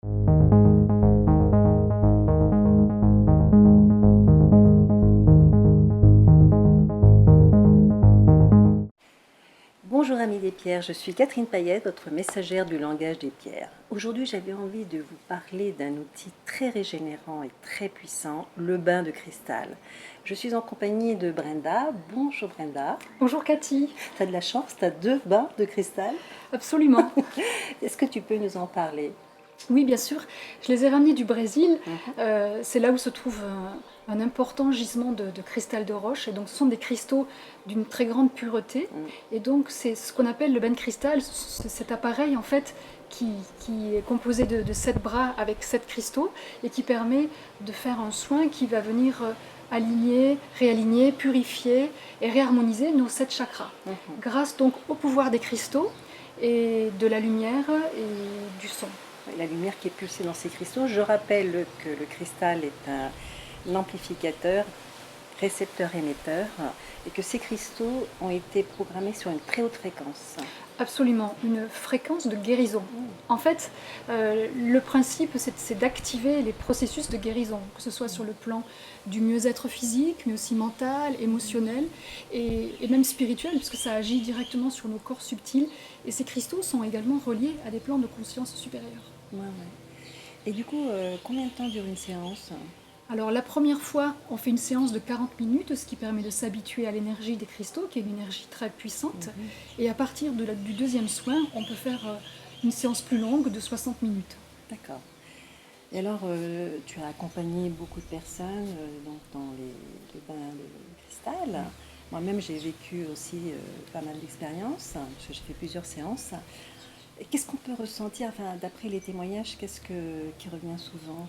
Bonjour amis des pierres, je suis Catherine Payette, votre messagère du langage des pierres. Aujourd'hui j'avais envie de vous parler d'un outil très régénérant et très puissant, le bain de cristal. Je suis en compagnie de Brenda. Bonjour Brenda. Bonjour Cathy. Tu as de la chance, tu as 2 bains de cristal. Absolument. Est-ce que tu peux nous en parler? Oui, bien sûr. Je les ai ramenés du Brésil. Mhm. C'est là où se trouve un important gisement de cristal de roche. Et donc, ce sont des cristaux d'une très grande pureté. Et donc, c'est ce qu'on appelle le bain de cristal. C'est cet appareil, en fait, qui est composé de 7 bras avec 7 cristaux et qui permet de faire un soin qui va venir aligner, réaligner, purifier et réharmoniser nos 7 chakras. Grâce donc au pouvoir des cristaux et de la lumière et du son. La lumière qui est pulsée dans ces cristaux. Je rappelle que le cristal est un amplificateur, récepteur-émetteur, et que ces cristaux ont été programmés sur une très haute fréquence. Absolument, une fréquence de guérison. En fait, le principe, c'est d'activer les processus de guérison, que ce soit sur le plan du mieux-être physique, mais aussi mental, émotionnel et même spirituel, puisque ça agit directement sur nos corps subtils. Et ces cristaux sont également reliés à des plans de conscience supérieurs. Ouais. Et du coup, combien de temps dure une séance? Alors la première fois, on fait une séance de 40 minutes, ce qui permet de s'habituer à l'énergie des cristaux, qui est une énergie très puissante. Et à partir du deuxième soin, on peut faire une séance plus longue de 60 minutes. D'accord. Et alors, tu as accompagné beaucoup de personnes donc dans les bains de cristal. Moi-même, j'ai vécu aussi pas mal d'expériences, parce que j'ai fait plusieurs séances. Et qu'est-ce qu'on peut ressentir, enfin, d'après les témoignages, qui revient souvent?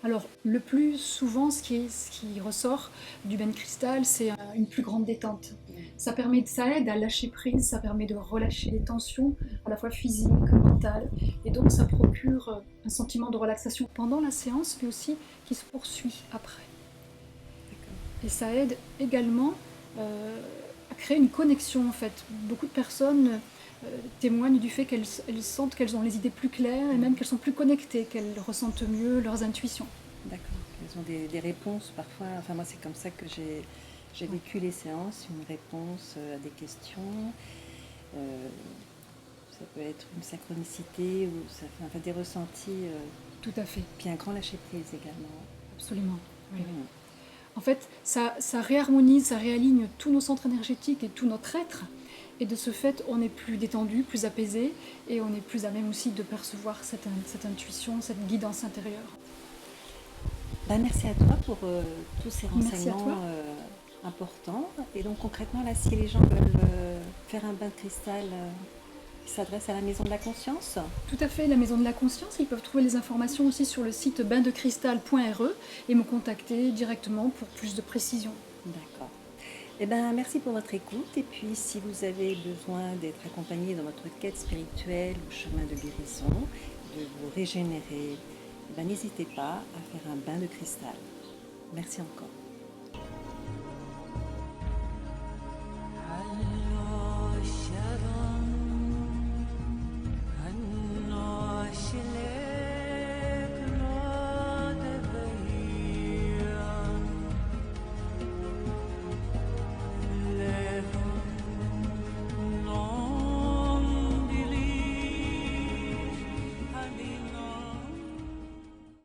Alors, le plus souvent, ce qui ressort du bain de cristal, c'est une plus grande détente. Ça aide à lâcher prise, ça permet de relâcher les tensions, à la fois physiques, mentales, et donc ça procure un sentiment de relaxation pendant la séance, mais aussi qui se poursuit après. Et ça aide également à créer une connexion en fait. Beaucoup de personnes témoignent du fait qu'elles sentent qu'elles ont les idées plus claires et même qu'elles sont plus connectées, qu'elles ressentent mieux leurs intuitions. D'accord. Elles ont des réponses parfois. Enfin, moi, c'est comme ça que j'ai vécu les séances, une réponse à des questions. Euh, Ça peut être une synchronicité ou ça fait enfin, des ressentis, Tout à fait. puis un grand lâcher prise également. Absolument. Oui. Mmh. En fait, ça réharmonise, ça réaligne tous nos centres énergétiques et tout notre être. Et de ce fait, on est plus détendu, plus apaisé, et on est plus à même aussi de percevoir cette intuition, cette guidance intérieure. Ben, merci à toi pour tous ces Merci à renseignements toi. importants. Et donc concrètement, là, si les gens veulent faire un bain de cristal, ils s'adressent à la Maison de la Conscience. Tout à fait, la Maison de la Conscience. Ils peuvent trouver les informations aussi sur le site baindecristal.re et me contacter directement pour plus de précision. D'accord. Eh ben, merci pour votre écoute. Et puis, si vous avez besoin d'être accompagné dans votre quête spirituelle ou chemin de guérison, de vous régénérer, ben, n'hésitez pas à faire un bain de cristal. Merci encore.